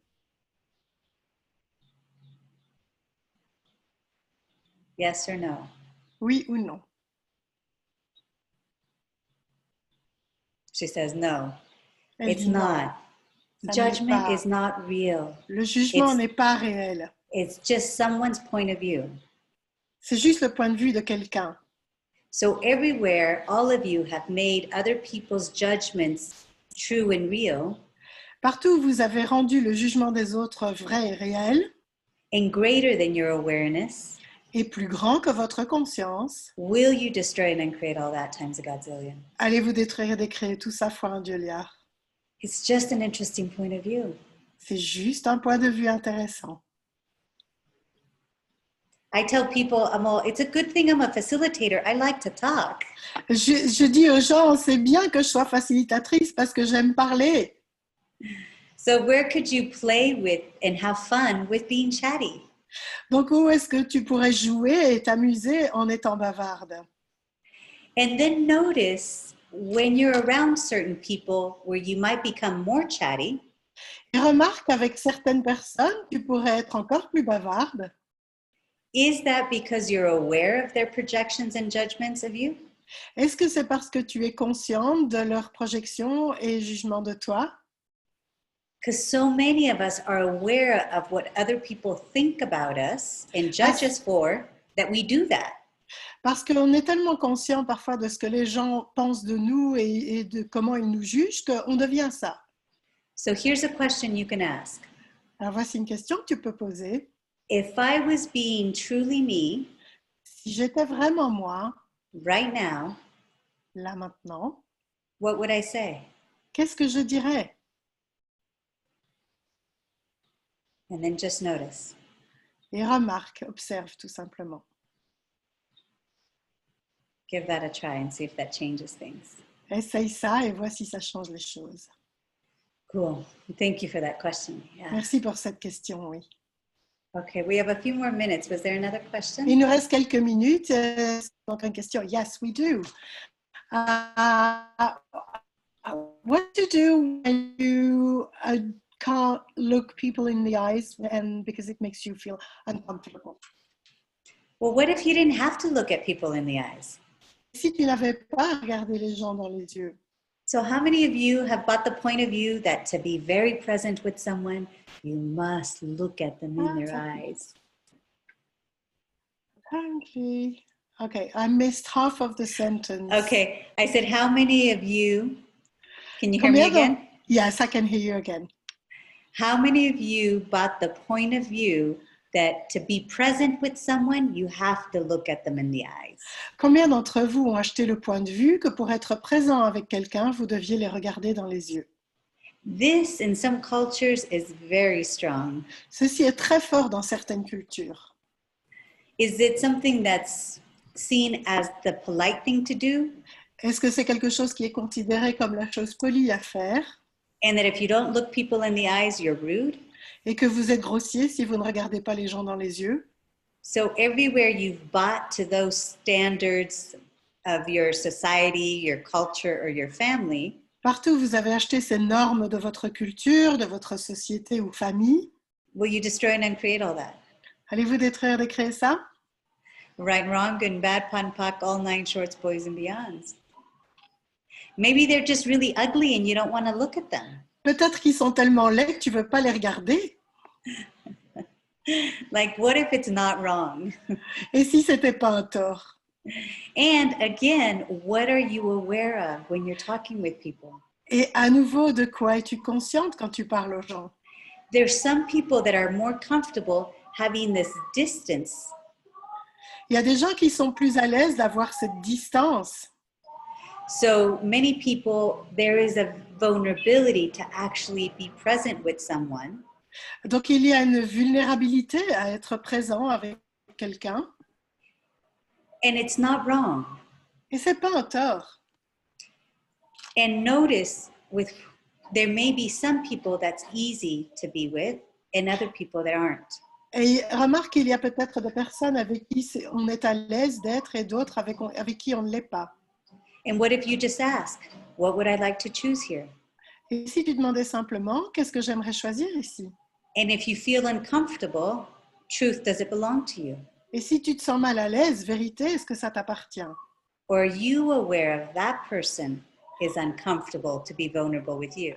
Yes or no? Oui ou non? She says no. Elle It's dit non. not. Ça Judgment n'est pas. is not real. Le jugement It's- n'est pas réel. It's just someone's point of view. C'est juste le point de vue de quelqu'un. So everywhere, all of you have made other people's judgments true and real, Partout où vous avez rendu le jugement des autres vrai et réel, and greater than your awareness, et plus grand que votre conscience, will you destroy and uncreate all that times a godzillion? allez-vous détruire et décréer tout ça fois un dieu-liard. It's just an interesting point of view. C'est juste un point de vue intéressant. I tell people, it's a good thing I'm a facilitator. I like to talk. Je dis aux gens, c'est bien que je sois facilitatrice parce que j'aime parler. So where could you play with and have fun with being chatty? Donc, où est-ce que tu pourrais jouer et t'amuser en étant bavarde? And then notice when you're around certain people where you might become more chatty, Et remarque qu'avec certaines personnes, tu pourrais être encore plus bavarde. Is that because you're aware of their projections and judgments of you? Est-ce que c'est parce que tu es consciente de leurs projections et jugements de toi? Because so many of us are aware of what other people think about us and judge us for that we do that. Parce qu'on est tellement conscient parfois de ce que les gens pensent de nous et de comment ils nous jugent qu'on devient ça. So here's a question you can ask. Alors voici une question que tu peux poser. If I was being truly me Si j'étais vraiment moi, right now, là maintenant, what would I say? qu'est-ce que je dirais? And then just notice. Et remarque, observe tout simplement. Give that a try and see if that changes things. Essaye ça et vois si ça change les choses. Cool. Thank you for that question. Yeah. Merci pour cette question, oui. Okay, we have a few more minutes. Was there another question? Il nous reste quelques minutes. Donc, une question. Yes, we do. What to do when you can't look people in the eyes and because it makes you feel uncomfortable? Well, what if you didn't have to look at people in the eyes? Si tu n'avais pas regardé les gens dans les yeux, So how many of you have got the point of view that to be very present with someone, you must look at them in their eyes? apparently. Okay, I missed half of the sentence. Okay, I said, how many of you, can you hear me again? Yes, I can hear you again. How many of you bought the point of view that to be present with someone, you have to look at them in the eyes? Combien d'entre vous ont acheté le point de vue que pour être présent avec quelqu'un, vous deviez les regarder dans les yeux? This, in some cultures, is very strong. Ceci est très fort dans certaines cultures. Is it something that's seen as the polite thing to do? Est-ce que c'est quelque chose qui est considéré comme la chose polie à faire? And that if you don't look people in the eyes, you're rude? Et que vous êtes grossier si vous ne regardez pas les gens dans les yeux? So everywhere you've bought to those standards of your society, your culture, or your family, Partout où vous avez acheté ces normes de votre culture, de votre société ou famille, will you destroy and uncreate all that? allez-vous détruire, décréer ça? Right and wrong, good and bad, pun, puck, all nine shorts, boys and beyonds. Maybe they're just really ugly and you don't want to look at them. Peut-être qu'ils sont tellement laids que tu ne veux pas les regarder. Like, what if it's not wrong? Et si ce n'était pas un tort? And again, what are you aware of when you're talking with people? Et à nouveau, de quoi es-tu consciente quand tu parles aux gens? There's some people that are more comfortable having this distance. Il y a des gens qui sont plus à l'aise d'avoir cette distance. So many people, there is a vulnerability to actually be present with someone. Donc, il y a une vulnérabilité à être présent avec quelqu'un. And it's not wrong. Et ce n'est pas un tort. And notice there may be some people that's easy to be with and other people that aren't. Et remarque qu'il y a peut-être des personnes avec qui on est à l'aise d'être et d'autres avec qui on ne l'est pas. And what if you just ask, what would I like to choose here? Et si tu demandais simplement, qu'est-ce que j'aimerais choisir ici? And if you feel uncomfortable, truth, does it belong to you? Et si tu te sens mal à l'aise, vérité, est-ce que ça t'appartient? Or are you aware of that person is uncomfortable to be vulnerable with you?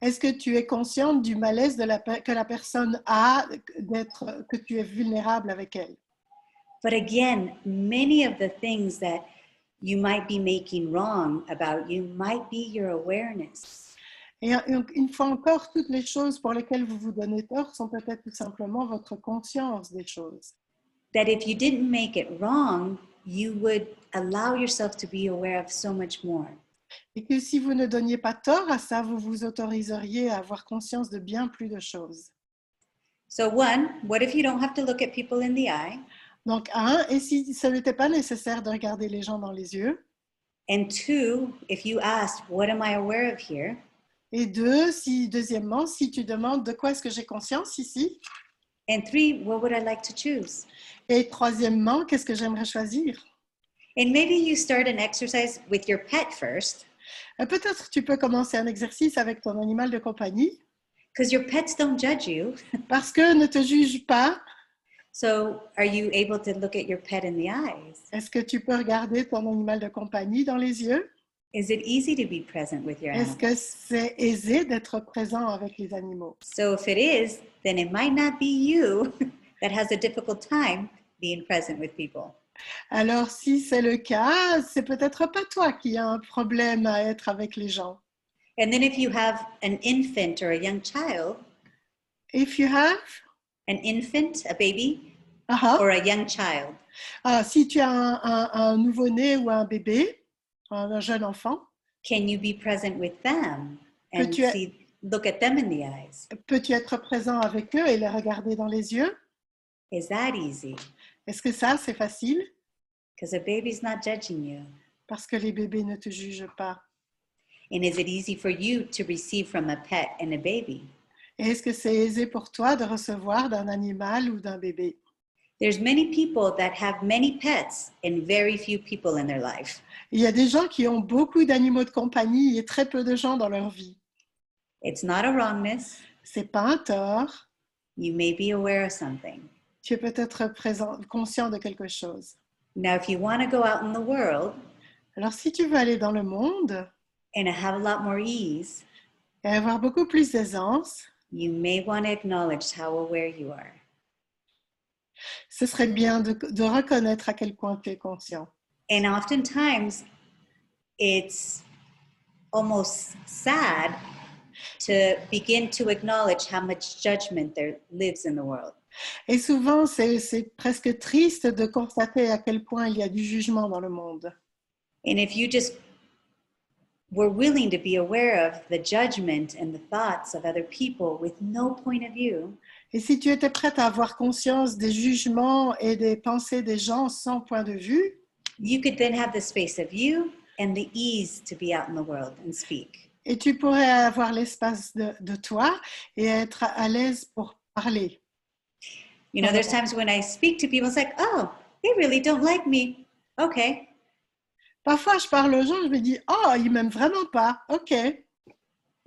Est-ce que tu es consciente du malaise que la personne a que tu es vulnérable avec elle? But again, many of the things that you might be making wrong about you might be your awareness. Et une fois encore, toutes les choses pour lesquelles vous vous donnez tort sont peut-être tout simplement votre conscience des choses. That if you didn't make it wrong, you would allow yourself to be aware of so much more. Et que si vous ne donniez pas tort à ça, vous vous autoriseriez à avoir conscience de bien plus de choses. So one, what if you don't have to look at people in the eye? Donc, et si ce n'était pas nécessaire de regarder les gens dans les yeux? And two, if you asked, what am I aware of here? Et deuxièmement, si tu demandes de quoi est-ce que j'ai conscience ici? And three, what would I like to choose? Et troisièmement, qu'est-ce que j'aimerais choisir? And maybe you start an exercise with your pet first. Peut-être tu peux commencer un exercice avec ton animal de compagnie. Because your pets don't judge you. parce que ne te juge pas. So are you able to look at your pet in the eyes? Est-ce que tu peux regarder ton animal de compagnie dans les yeux? Is it easy to be present with your Est-ce que animal? c'est aisé d'être présent avec les animaux? So if it is, then it might not be you that has a difficult time being present with people. Alors, si c'est le cas, c'est peut-être pas toi qui as un problème à être avec les gens. And then if you have an infant or a young child, If you have, an infant, a baby, uh-huh. or a young child, Si tu as un nouveau-né ou un bébé, un jeune enfant, can you be present with them and Peux-tu- look at them in the eyes? peux-tu être présent avec eux et les regarder dans les yeux? Is that easy? Est-ce que ça, c'est facile? Because a baby's not judging you. Parce que les bébés ne te jugent pas. And is it easy for you to receive from a pet and a baby? Et est-ce que c'est aisé pour toi de recevoir d'un animal ou d'un bébé? There's many people that have many pets and very few people in their life. Il y a des gens qui ont beaucoup d'animaux de compagnie et très peu de gens dans leur vie. It's not a wrongness. C'est pas un tort. You may be aware of something. Tu es peut-être conscient de quelque chose. Now, if you want to go out in the world Alors, si tu veux aller dans le monde and have a lot more ease, et avoir beaucoup plus d'aisance, you may want to acknowledge how aware you are. ce serait bien de reconnaître à quel point tu es conscient. And oftentimes, it's almost sad to begin to acknowledge how much judgment there lives in the world. Et souvent, c'est presque triste de constater à quel point il y a du jugement dans le monde. And if you just were willing to be aware of the judgment and the thoughts of other people with no point of view, Et si tu étais prête à avoir conscience des jugements et des pensées des gens sans point de vue, you could then have the space of you and the ease to be out in the world and speak. et tu pourrais avoir l'espace de toi et être à l'aise pour parler. You know, there's times when I speak to people, it's like, oh, they really don't like me. Okay. Parfois, je parle aux gens, je me dis « Oh, ils m'aiment vraiment pas. Ok,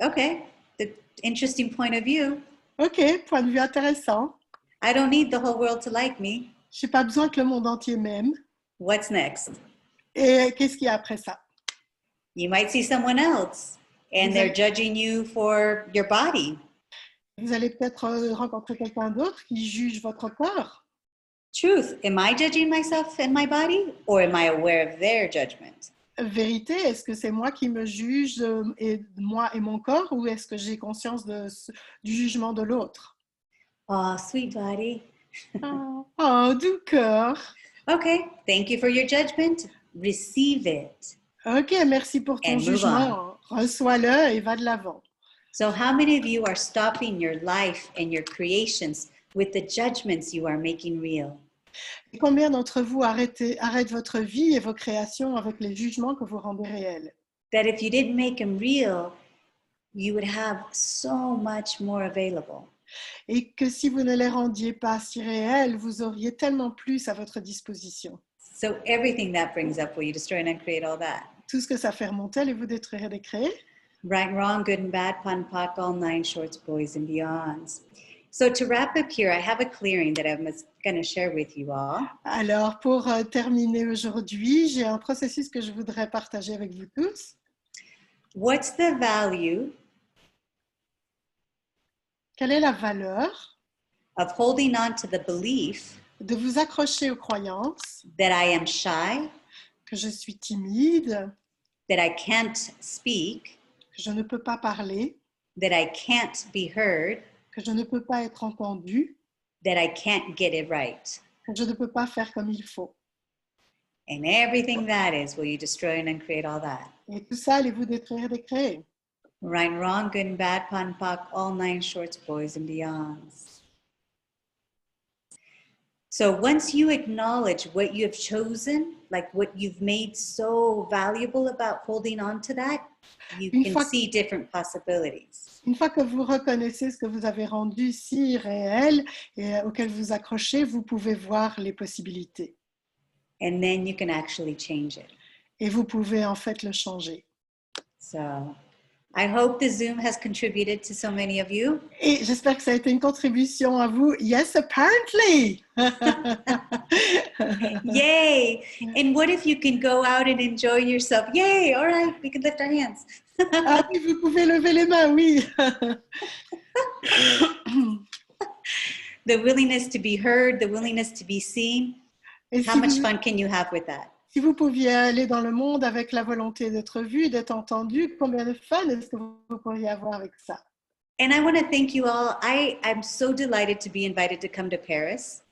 Okay. The interesting point of view. ok, point de vue intéressant. I don't need the whole world to like me. Je n'ai pas besoin que le monde entier m'aime. What's next? Et qu'est-ce qu'il y a après ça? You might see someone else and they're judging you for your body. Vous allez peut-être rencontrer quelqu'un d'autre qui juge votre corps. Truth, am I judging myself and my body, or am I aware of their judgment? Vérité, est-ce que c'est moi qui me juge, et moi et mon corps, ou est-ce que j'ai conscience du jugement de l'autre? Oh, sweet body. Oh, doux cœur. Okay, thank you for your judgment. Receive it. Ok, merci pour ton And move jugement. Reçois-le et va de l'avant. So how many of you are stopping your life and your creations with the judgments you are making real? Et combien d'entre vous arrêtent votre vie et vos créations avec les jugements que vous rendez réels? That if you didn't make them real, you would have so much more available. Et que si vous ne les rendiez pas si réels, vous auriez tellement plus à votre disposition. So everything that brings up, will you destroy and uncreate all that? Tout ce que ça fait remonter, allez-vous détruire et décréer? Right and wrong, good and bad, pun, pock, all nine shorts, boys and beyonds. So to wrap up here, I have a clearing that I'm going to share with you all. Alors, pour terminer aujourd'hui, j'ai un processus que je voudrais partager avec vous tous. What's the value Quelle est la valeur of holding on to the belief de vous accrocher aux croyances that I am shy, que je suis timide, that I can't speak, que je ne peux pas parler, that I can't be heard, que je ne peux pas être entendu, that I can't get it right? que je ne peux pas faire comme il faut. And everything that is, will you destroy and uncreate all that? Et tout ça, allez-vous détruire et décréer? Right and wrong, good and bad, pun, pock, all nine shorts, boys and beyonds. So once you acknowledge what you have chosen, like what you've made so valuable about holding on to that, you can see different possibilities. Une fois que vous reconnaissez ce que vous avez rendu si réel et auquel vous accrochez, vous pouvez voir les possibilités. And then you can actually change it. Et vous pouvez en fait le changer. So I hope the Zoom has contributed to so many of you. Et j'espère que ça a été une contribution à vous. Yes, apparently. Yay! And what if you can go out and enjoy yourself? Yay! All right, we can lift our hands. Ah oui, vous pouvez lever les mains, oui. The willingness to be heard, the willingness to be seen. Et How si much vous, fun can you have with that? si vous pouviez aller dans le monde avec la volonté d'être vu, d'être entendu, combien de fun est-ce que vous pourriez avoir avec ça? And I want to thank you all. I'm so delighted to be invited to come to Paris.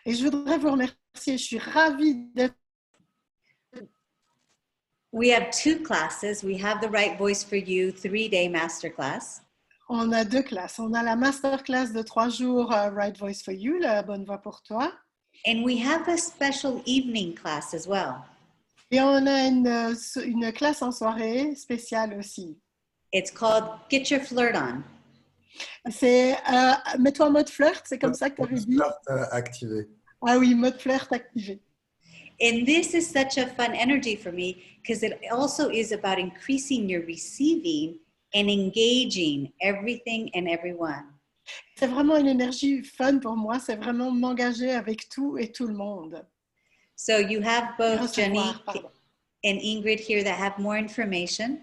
Et je voudrais vous remercier. Je suis ravie d'être. We have 2 classes. We have the Right Voice for You 3-day masterclass. On a 2 classes. On a la masterclass de 3 jours, Right Voice for You, la bonne voix pour toi. And we have a special evening class as well. Et on a une classe en soirée spéciale aussi. It's called Get Your Flirt On. C'est mets-toi en mode flirt, c'est comme ça que tu avais dit. Flirt activé. Ah oui, mode flirt activé. And this is such a fun energy for me because it also is about increasing your receiving and engaging everything and everyone. C'est vraiment une énergie fun pour moi, c'est vraiment m'engager avec tout et tout le monde. So you have both Recevoir, Janique pardon. and Ingrid here that have more information.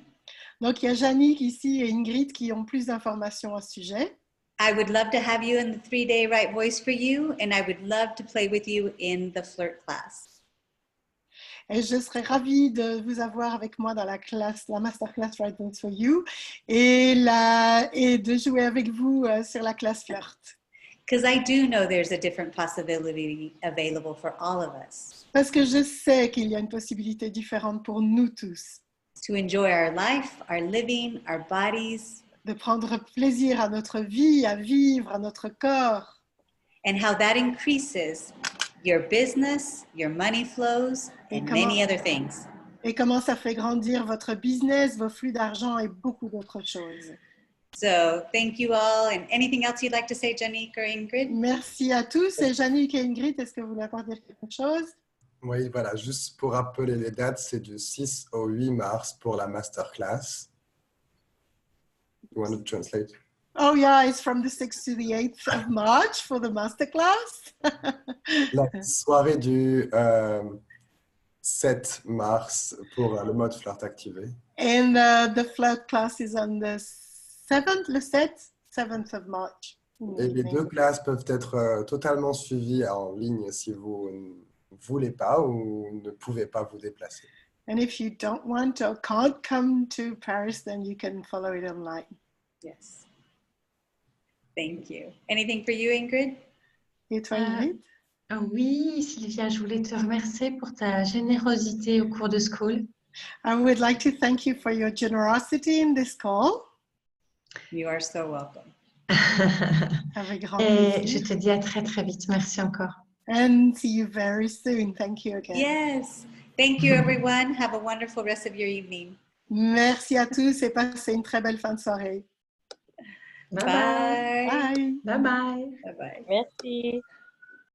Donc il y a Jannick ici et Ingrid qui ont plus d'informations à ce sujet. I would love to have you in the 3-day Right Voice for You, and I would love to play with you in the flirt class. Et je serais ravie de vous avoir avec moi dans la classe, la masterclass Right Voice for You et de jouer avec vous sur la classe flirt. Because I do know there's a different possibility available for all of us Parce que je sais qu'il y a une possibilité différente pour nous tous to enjoy our life, our living, our bodies, de prendre plaisir à notre vie, à vivre, à notre corps. and how that increases your business, your money flows, and many other things. Et comment ça fait grandir votre business, vos flux d'argent et beaucoup d'autres choses. So thank you all. And anything else you'd like to say, Janique or Ingrid? Merci à tous. Et Jannick et Ingrid, est-ce que vous voulez apporter quelque chose? Oui, voilà, juste pour rappeler les dates, c'est du 6 au 8 mars pour la masterclass. You want to translate? Oh yeah, it's from the 6th to the 8th of March for the masterclass. La soirée du 7 mars pour le mode flirt activé. And the flirt class is on the 7th, le 7th of March. Et les 2 classes peuvent être totalement suivies en ligne si vous ne voulez pas ou ne pouvez pas vous déplacer. And if you don't want or can't come to Paris, then you can follow it online. Yes. Thank you. Anything for you, Ingrid? Et toi, Ingrid? Oui, Sylvia, je voulais te remercier pour ta générosité au cours de School. I would like to thank you for your generosity in this call. You are so welcome. Avec grand Et plaisir. je te dis à très très vite. Merci encore. And see you very soon. Thank you again. Yes. Thank you, everyone. Have a wonderful rest of your evening. Merci à tous et passez une très belle fin de soirée. Bye Bye. Bye. bye. Bye bye. Bye-bye. Merci.